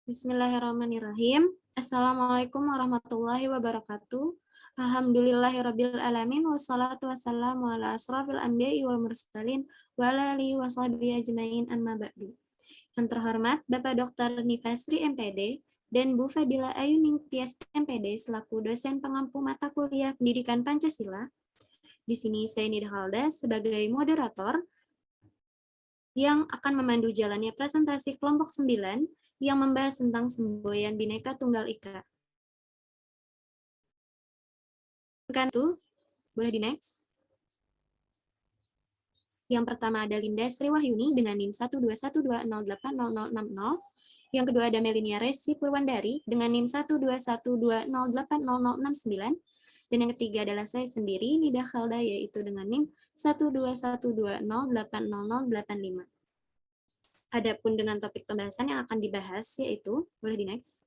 Bismillahirrahmanirrahim. Assalamualaikum warahmatullahi wabarakatuh. Alhamdulillahirabbil alamin wassalatu wassalamu ala asrofil anbiya'i wal mursalin wa ala alihi wa sahbihi ajmain amma ba'du. Yang terhormat Bapak Dr. Nifasri MPD dan Bu Fadila Ayuning Tias MPD selaku dosen pengampu mata kuliah Pendidikan Pancasila. Di sini saya Nida Halda sebagai moderator yang akan memandu jalannya presentasi kelompok 9 yang membahas tentang semboyan Bhinneka Tunggal Ika. Kan itu, boleh di next. Yang pertama ada Linda Sri Wahyuni dengan NIM 121208060. Yang kedua ada Melinia Resi Purwandari dengan NIM 121208069. Dan yang ketiga adalah saya sendiri, Nida Khalda, yaitu dengan NIM 121208085. Adapun dengan topik pembahasan yang akan dibahas yaitu, boleh di next.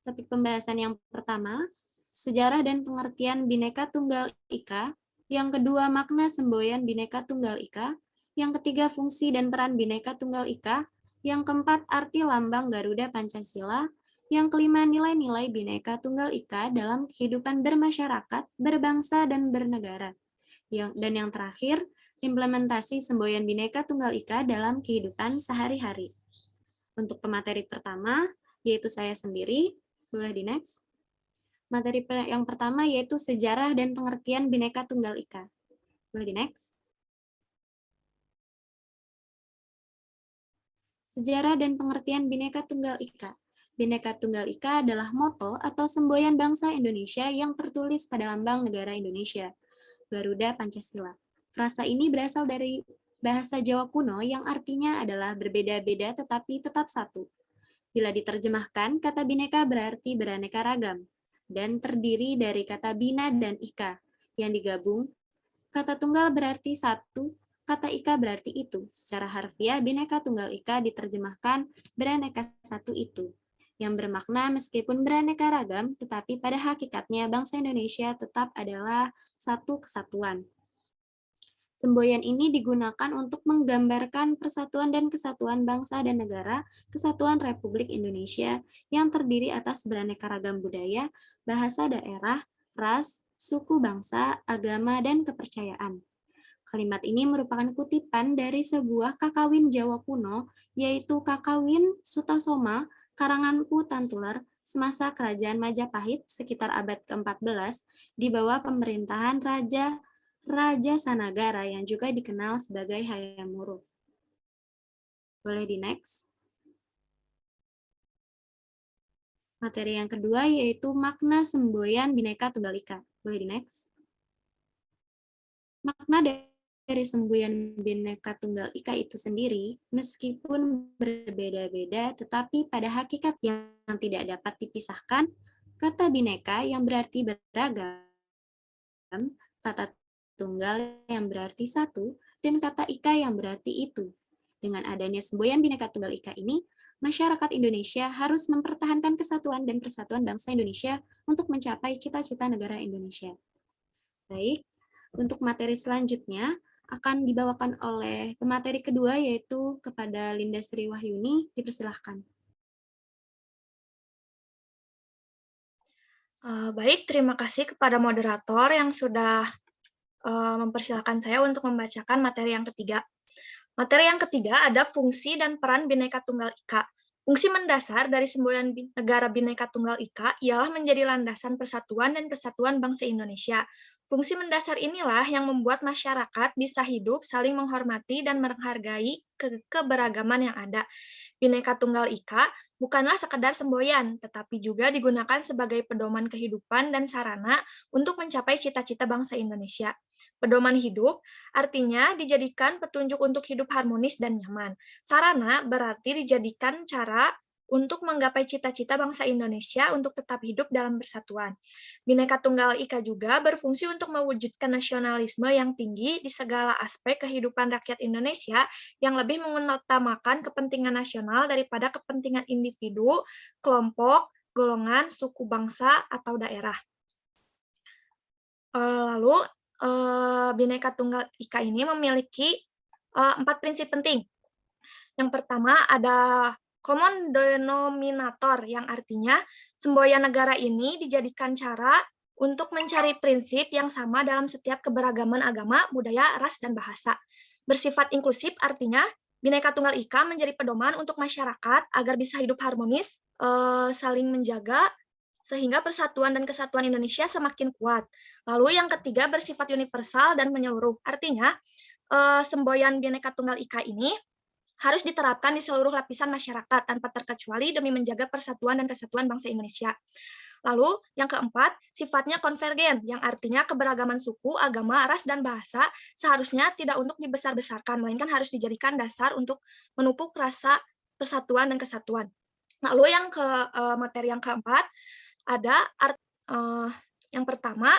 Topik pembahasan yang pertama, sejarah dan pengertian Bhinneka Tunggal Ika. Yang kedua, makna semboyan Bhinneka Tunggal Ika. Yang ketiga, fungsi dan peran Bhinneka Tunggal Ika. Yang keempat, arti lambang Garuda Pancasila. Yang kelima, nilai-nilai Bhinneka Tunggal Ika dalam kehidupan bermasyarakat, berbangsa, dan bernegara. Dan yang terakhir, implementasi semboyan Bhinneka Tunggal Ika dalam kehidupan sehari-hari. Untuk pemateri pertama, yaitu saya sendiri, boleh di next. Materi yang pertama yaitu sejarah dan pengertian Bhinneka Tunggal Ika. Boleh di next. Sejarah dan pengertian Bhinneka Tunggal Ika. Bhinneka Tunggal Ika adalah moto atau semboyan bangsa Indonesia yang tertulis pada lambang negara Indonesia, Garuda Pancasila. Frasa ini berasal dari bahasa Jawa kuno yang artinya adalah berbeda-beda tetapi tetap satu. Bila diterjemahkan, kata Bhinneka berarti beraneka ragam dan terdiri dari kata bina dan ika yang digabung. Kata tunggal berarti satu, kata ika berarti itu. Secara harfiah, Bhinneka Tunggal Ika diterjemahkan beraneka satu itu, yang bermakna meskipun beraneka ragam, tetapi pada hakikatnya bangsa Indonesia tetap adalah satu kesatuan. Semboyan ini digunakan untuk menggambarkan persatuan dan kesatuan bangsa dan negara, Kesatuan Republik Indonesia yang terdiri atas beraneka ragam budaya, bahasa daerah, ras, suku bangsa, agama, dan kepercayaan. Kalimat ini merupakan kutipan dari sebuah kakawin Jawa kuno, yaitu Kakawin Sutasoma karangan Pu Tantular semasa Kerajaan Majapahit sekitar abad ke-14 di bawah pemerintahan Raja Sanagara yang juga dikenal sebagai Hayam Wuruk. Boleh di next. Materi yang kedua yaitu makna semboyan Bhinneka Tunggal Ika. Boleh di next. Makna dari semboyan Bhinneka Tunggal Ika itu sendiri, meskipun berbeda-beda, tetapi pada hakikat yang tidak dapat dipisahkan, kata Bhinneka yang berarti beragam, kata tunggal yang berarti satu, dan kata ika yang berarti itu. Dengan adanya semboyan Bhinneka Tunggal Ika ini, masyarakat Indonesia harus mempertahankan kesatuan dan persatuan bangsa Indonesia untuk mencapai cita-cita negara Indonesia. Baik, untuk materi selanjutnya akan dibawakan oleh pemateri kedua yaitu kepada Linda Sri Wahyuni. Dipersilahkan. Baik, terima kasih kepada moderator yang sudah mempersilahkan saya untuk membacakan materi yang ketiga. Materi yang ketiga ada fungsi dan peran Bhinneka Tunggal Ika. Fungsi mendasar dari semboyan negara Bhinneka Tunggal Ika ialah menjadi landasan persatuan dan kesatuan bangsa Indonesia. Fungsi mendasar inilah yang membuat masyarakat bisa hidup, saling menghormati, dan menghargai keberagaman yang ada. Bhinneka Tunggal Ika bukanlah sekedar semboyan, tetapi juga digunakan sebagai pedoman kehidupan dan sarana untuk mencapai cita-cita bangsa Indonesia. Pedoman hidup artinya dijadikan petunjuk untuk hidup harmonis dan nyaman. Sarana berarti dijadikan cara untuk menggapai cita-cita bangsa Indonesia untuk tetap hidup dalam persatuan. Bhinneka Tunggal Ika juga berfungsi untuk mewujudkan nasionalisme yang tinggi di segala aspek kehidupan rakyat Indonesia yang lebih mengutamakan kepentingan nasional daripada kepentingan individu, kelompok, golongan, suku bangsa, atau daerah. Lalu, Bhinneka Tunggal Ika ini memiliki 4 prinsip penting. Yang pertama ada common denominator, yang artinya semboyan negara ini dijadikan cara untuk mencari prinsip yang sama dalam setiap keberagaman agama, budaya, ras, dan bahasa. Bersifat inklusif artinya Bhinneka Tunggal Ika menjadi pedoman untuk masyarakat agar bisa hidup harmonis, saling menjaga, sehingga persatuan dan kesatuan Indonesia semakin kuat. Lalu yang ketiga bersifat universal dan menyeluruh, artinya semboyan Bhinneka Tunggal Ika ini harus diterapkan di seluruh lapisan masyarakat tanpa terkecuali demi menjaga persatuan dan kesatuan bangsa Indonesia. Lalu, yang keempat, sifatnya konvergen, yang artinya keberagaman suku, agama, ras, dan bahasa seharusnya tidak untuk dibesar-besarkan, melainkan harus dijadikan dasar untuk menupuk rasa persatuan dan kesatuan. Lalu materi yang keempat, ada yang pertama,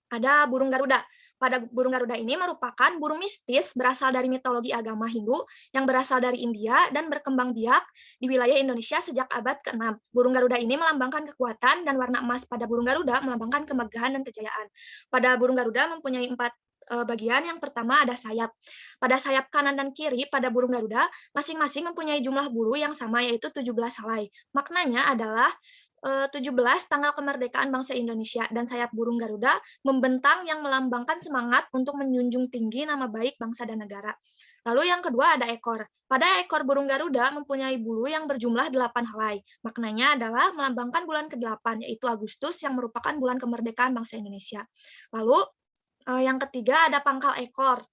ada burung Garuda. Pada burung Garuda ini merupakan burung mistis berasal dari mitologi agama Hindu yang berasal dari India dan berkembang biak di wilayah Indonesia sejak abad ke-6. Burung Garuda ini melambangkan kekuatan dan warna emas pada burung Garuda melambangkan kemegahan dan kejayaan. Pada burung Garuda mempunyai 4 bagian. Yang pertama ada sayap. Pada sayap kanan dan kiri pada burung Garuda masing-masing mempunyai jumlah bulu yang sama, yaitu 17 helai. Maknanya adalah 17 tanggal kemerdekaan bangsa Indonesia, dan sayap burung Garuda membentang yang melambangkan semangat untuk menjunjung tinggi nama baik bangsa dan negara. Lalu yang kedua ada ekor. Pada ekor burung Garuda mempunyai bulu yang berjumlah 8 helai. Maknanya adalah melambangkan bulan ke-8, yaitu Agustus, yang merupakan bulan kemerdekaan bangsa Indonesia. Lalu yang ketiga ada pangkal ekor.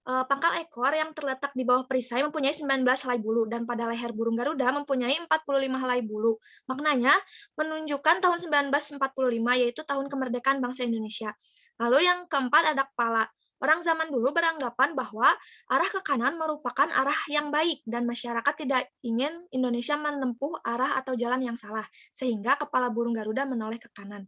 Pangkal ekor yang terletak di bawah perisai mempunyai 19 helai bulu, dan pada leher burung Garuda mempunyai 45 helai bulu. Maknanya menunjukkan tahun 1945, yaitu tahun kemerdekaan bangsa Indonesia. Lalu yang keempat ada kepala. Orang zaman dulu beranggapan bahwa arah ke kanan merupakan arah yang baik, dan masyarakat tidak ingin Indonesia menempuh arah atau jalan yang salah, sehingga kepala burung Garuda menoleh ke kanan.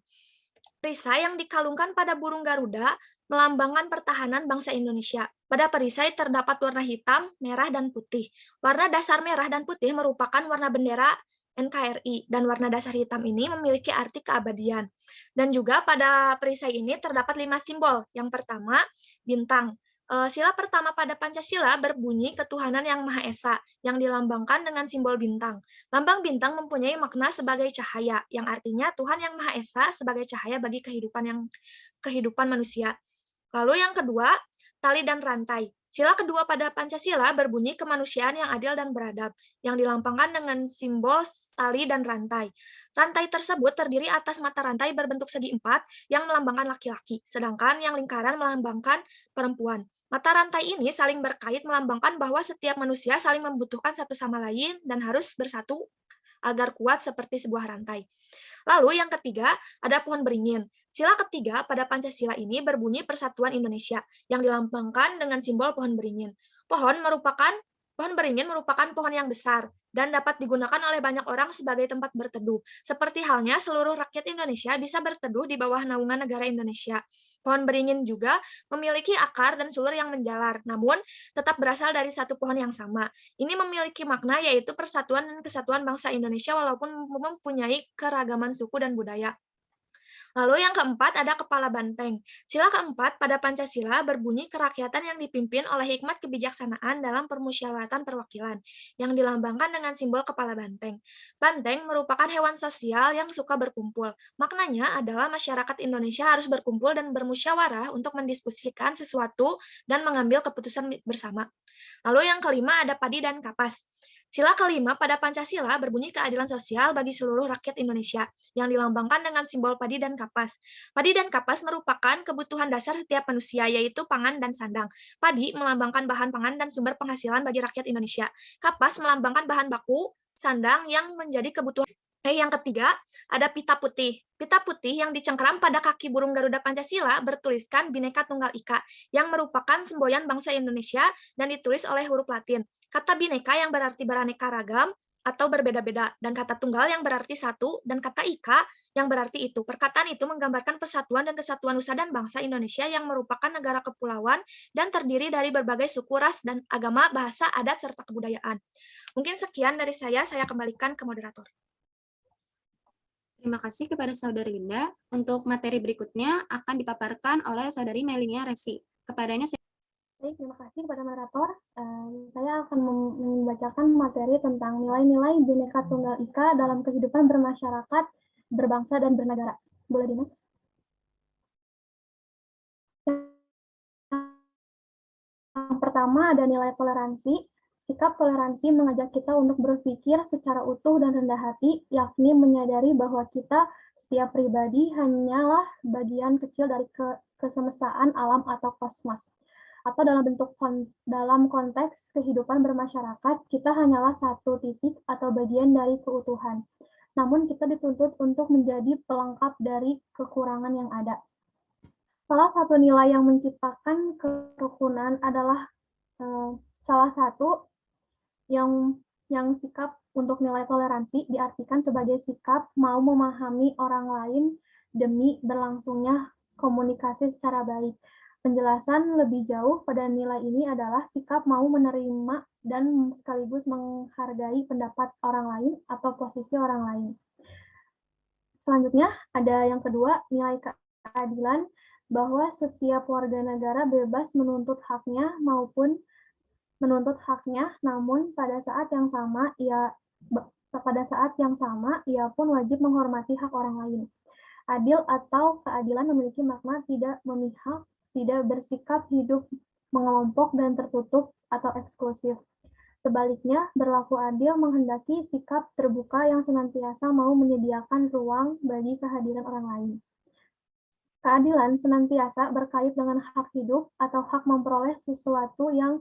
Perisai yang dikalungkan pada burung Garuda melambangkan pertahanan bangsa Indonesia. Pada perisai terdapat warna hitam, merah, dan putih. Warna dasar merah dan putih merupakan warna bendera NKRI, dan warna dasar hitam ini memiliki arti keabadian. Dan juga pada perisai ini terdapat 5 simbol. Yang pertama, bintang. Sila pertama pada Pancasila berbunyi ketuhanan yang Maha Esa, yang dilambangkan dengan simbol bintang. Lambang bintang mempunyai makna sebagai cahaya, yang artinya Tuhan yang Maha Esa sebagai cahaya bagi kehidupan manusia. Lalu yang kedua, tali dan rantai. Sila kedua pada Pancasila berbunyi kemanusiaan yang adil dan beradab, yang dilambangkan dengan simbol tali dan rantai. Rantai tersebut terdiri atas mata rantai berbentuk segi 4 yang melambangkan laki-laki, sedangkan yang lingkaran melambangkan perempuan. Mata rantai ini saling berkait melambangkan bahwa setiap manusia saling membutuhkan satu sama lain dan harus bersatu agar kuat seperti sebuah rantai. Lalu yang ketiga, ada pohon beringin. Sila ketiga pada Pancasila ini berbunyi Persatuan Indonesia, yang dilambangkan dengan simbol pohon beringin. Pohon beringin merupakan pohon yang besar dan dapat digunakan oleh banyak orang sebagai tempat berteduh. Seperti halnya seluruh rakyat Indonesia bisa berteduh di bawah naungan negara Indonesia. Pohon beringin juga memiliki akar dan sulur yang menjalar, namun tetap berasal dari satu pohon yang sama. Ini memiliki makna yaitu persatuan dan kesatuan bangsa Indonesia walaupun mempunyai keragaman suku dan budaya. Lalu yang keempat ada kepala banteng. Sila keempat pada Pancasila berbunyi kerakyatan yang dipimpin oleh hikmat kebijaksanaan dalam permusyawaratan perwakilan, yang dilambangkan dengan simbol kepala banteng. Banteng merupakan hewan sosial yang suka berkumpul. Maknanya adalah masyarakat Indonesia harus berkumpul dan bermusyawarah untuk mendiskusikan sesuatu dan mengambil keputusan bersama. Lalu yang kelima ada padi dan kapas. Sila kelima pada Pancasila berbunyi keadilan sosial bagi seluruh rakyat Indonesia, yang dilambangkan dengan simbol padi dan kapas. Padi dan kapas merupakan kebutuhan dasar setiap manusia, yaitu pangan dan sandang. Padi melambangkan bahan pangan dan sumber penghasilan bagi rakyat Indonesia. Kapas melambangkan bahan baku sandang yang menjadi kebutuhan. Yang ketiga, ada pita putih. Pita putih yang dicengkeram pada kaki burung Garuda Pancasila bertuliskan Bhinneka Tunggal Ika, yang merupakan semboyan bangsa Indonesia dan ditulis oleh huruf Latin. Kata Bhinneka yang berarti beraneka ragam atau berbeda-beda, dan kata tunggal yang berarti satu, dan kata Ika yang berarti itu. Perkataan itu menggambarkan persatuan dan kesatuan nusa dan bangsa Indonesia yang merupakan negara kepulauan dan terdiri dari berbagai suku, ras, dan agama, bahasa, adat, serta kebudayaan. Mungkin sekian dari saya kembalikan ke moderator. Terima kasih kepada Saudari Linda. Untuk materi berikutnya akan dipaparkan oleh Saudari Melinia Resi. Kepadanya saya... Baik, terima kasih kepada moderator. Saya akan membacakan materi tentang nilai-nilai Bhinneka Tunggal Ika dalam kehidupan bermasyarakat, berbangsa, dan bernegara. Boleh di next? Yang pertama ada nilai toleransi. Sikap toleransi mengajak kita untuk berpikir secara utuh dan rendah hati, yakni menyadari bahwa kita setiap pribadi hanyalah bagian kecil dari kesemestaan alam atau kosmos. Atau dalam konteks kehidupan bermasyarakat, kita hanyalah satu titik atau bagian dari keutuhan. Namun kita dituntut untuk menjadi pelengkap dari kekurangan yang ada. Salah satu nilai yang menciptakan kerukunan adalah salah satu yang sikap untuk nilai toleransi diartikan sebagai sikap mau memahami orang lain demi berlangsungnya komunikasi secara baik. Penjelasan lebih jauh pada nilai ini adalah sikap mau menerima dan sekaligus menghargai pendapat orang lain atau posisi orang lain. Selanjutnya ada yang kedua, nilai keadilan, bahwa setiap warga negara bebas menuntut haknya, namun pada saat yang sama ia pun wajib menghormati hak orang lain. Adil atau keadilan memiliki makna tidak memihak, tidak bersikap hidup mengelompok dan tertutup atau eksklusif. Sebaliknya, berlaku adil menghendaki sikap terbuka yang senantiasa mau menyediakan ruang bagi kehadiran orang lain. Keadilan senantiasa berkait dengan hak hidup atau hak memperoleh sesuatu yang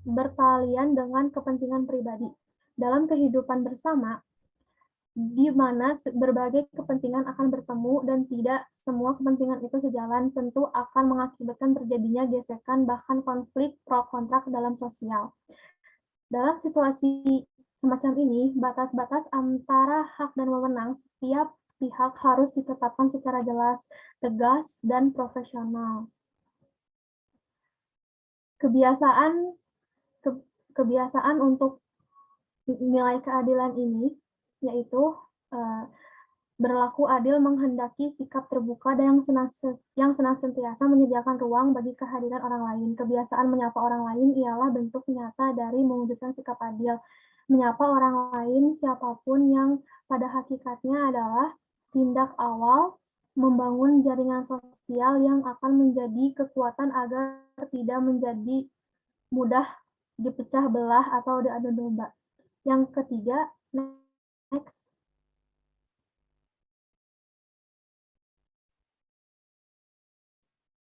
bertalian dengan kepentingan pribadi. Dalam kehidupan bersama, di mana berbagai kepentingan akan bertemu dan tidak semua kepentingan itu sejalan, tentu akan mengakibatkan terjadinya gesekan bahkan konflik pro kontra dalam sosial. Dalam situasi semacam ini, batas-batas antara hak dan wewenang setiap pihak harus ditetapkan secara jelas, tegas, dan profesional. Kebiasaan untuk nilai keadilan ini yaitu berlaku adil menghendaki sikap terbuka dan yang senantiasa menyediakan ruang bagi kehadiran orang lain. Kebiasaan menyapa orang lain ialah bentuk nyata dari mewujudkan sikap adil. Menyapa orang lain siapapun yang pada hakikatnya adalah tindak awal membangun jaringan sosial yang akan menjadi kekuatan agar tidak menjadi mudah dipecah belah atau diadu domba. Yang ketiga, next.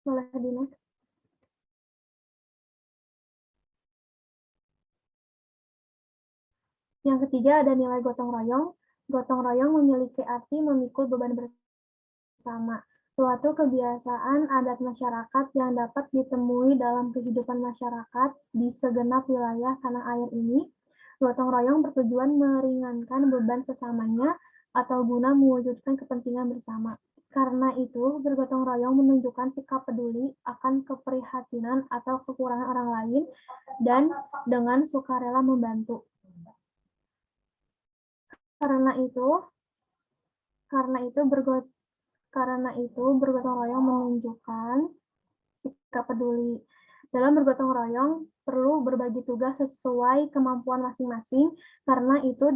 Boleh di next. Yang ketiga ada nilai gotong royong. Gotong royong memiliki arti memikul beban bersama. Suatu kebiasaan adat masyarakat yang dapat ditemui dalam kehidupan masyarakat di segenap wilayah tanah air ini. Gotong royong bertujuan meringankan beban sesamanya atau guna mewujudkan kepentingan bersama. Karena itu, bergotong royong menunjukkan sikap peduli akan keprihatinan atau kekurangan orang lain dan dengan sukarela membantu. Karena itu bergotong royong menunjukkan sikap peduli. Dalam bergotong royong perlu berbagi tugas sesuai kemampuan masing-masing, karena itu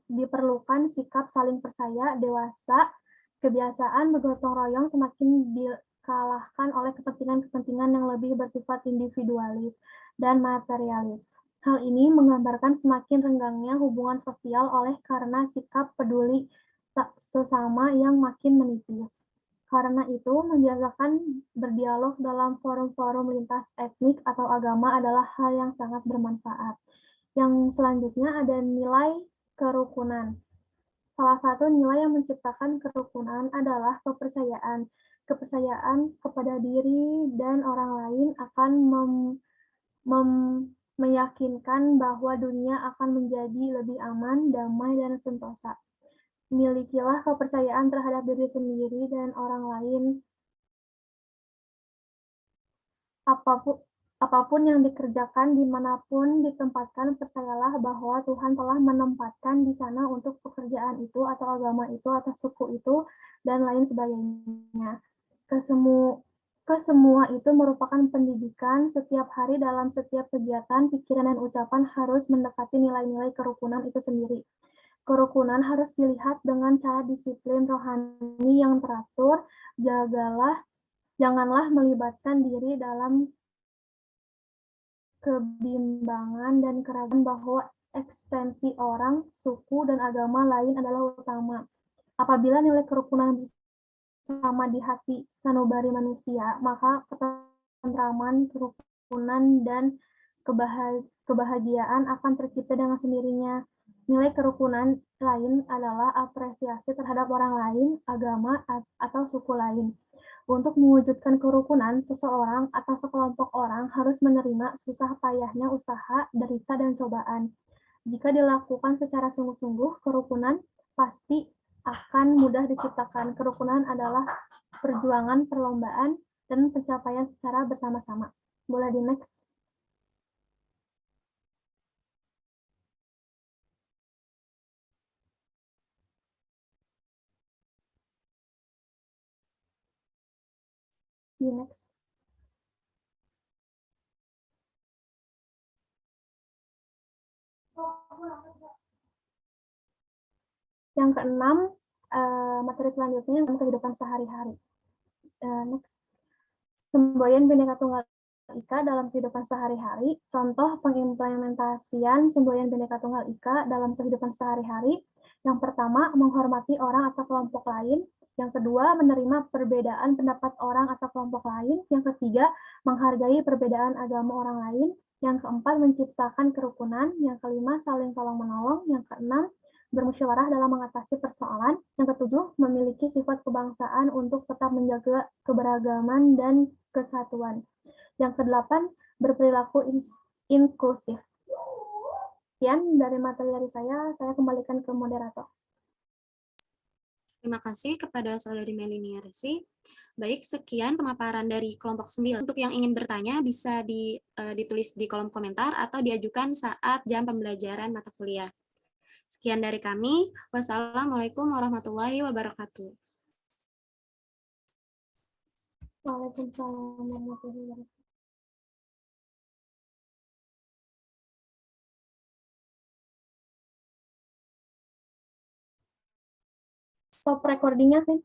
diperlukan sikap saling percaya, dewasa. Kebiasaan bergotong royong semakin dikalahkan oleh kepentingan-kepentingan yang lebih bersifat individualis dan materialis. Hal ini menggambarkan semakin renggangnya hubungan sosial oleh karena sikap peduli sesama yang makin menipis. Karena itu, membiasakan berdialog dalam forum-forum lintas etnik atau agama adalah hal yang sangat bermanfaat. Yang selanjutnya ada nilai kerukunan. Salah satu nilai yang menciptakan kerukunan adalah kepercayaan. Kepercayaan kepada diri dan orang lain akan meyakinkan bahwa dunia akan menjadi lebih aman, damai, dan sentosa. Milikilah kepercayaan terhadap diri sendiri dan orang lain. Apapun yang dikerjakan dimanapun ditempatkan, percayalah bahwa Tuhan telah menempatkan di sana untuk pekerjaan itu, atau agama itu, atau suku itu, dan lain sebagainya. Kesemua itu merupakan pendidikan. Setiap hari dalam setiap kegiatan, pikiran dan ucapan harus mendekati nilai-nilai kerukunan itu sendiri. Kerukunan harus dilihat dengan cara disiplin rohani yang teratur. Janganlah melibatkan diri dalam kebimbangan dan keraguan bahwa ekstensi orang, suku, dan agama lain adalah utama. Apabila nilai kerukunan bersama di hati sanubari manusia, maka ketentraman, kerukunan, dan kebahagiaan akan tercipta dengan sendirinya. Nilai kerukunan lain adalah apresiasi terhadap orang lain, agama, atau suku lain. Untuk mewujudkan kerukunan, seseorang atau sekelompok orang harus menerima susah payahnya usaha, derita, dan cobaan. Jika dilakukan secara sungguh-sungguh, kerukunan pasti akan mudah diciptakan. Kerukunan adalah perjuangan, perlombaan, dan pencapaian secara bersama-sama. Boleh di next? Di next. Yang keenam, materi selanjutnya tentang kehidupan sehari-hari. Next. Semboyan Bhinneka Tunggal Ika dalam kehidupan sehari-hari. Contoh pengimplementasian semboyan Bhinneka Tunggal Ika dalam kehidupan sehari-hari. Yang pertama, menghormati orang atau kelompok lain. Yang kedua, menerima perbedaan pendapat orang atau kelompok lain. Yang ketiga, menghargai perbedaan agama orang lain. Yang keempat, menciptakan kerukunan. Yang kelima, saling tolong-menolong. Yang keenam, bermusyawarah dalam mengatasi persoalan. Yang ketujuh, memiliki sifat kebangsaan untuk tetap menjaga keberagaman dan kesatuan. Yang kedelapan, berperilaku inklusif. Sekian dari materi dari saya kembalikan ke moderator. Terima kasih kepada Saudari Melinia Resi. Baik, sekian pemaparan dari kelompok 9. Untuk yang ingin bertanya, bisa ditulis di kolom komentar atau diajukan saat jam pembelajaran mata kuliah. Sekian dari kami. Wassalamualaikum warahmatullahi wabarakatuh. Waalaikumsalam warahmatullahi wabarakatuh. Stop recordingnya, Vin.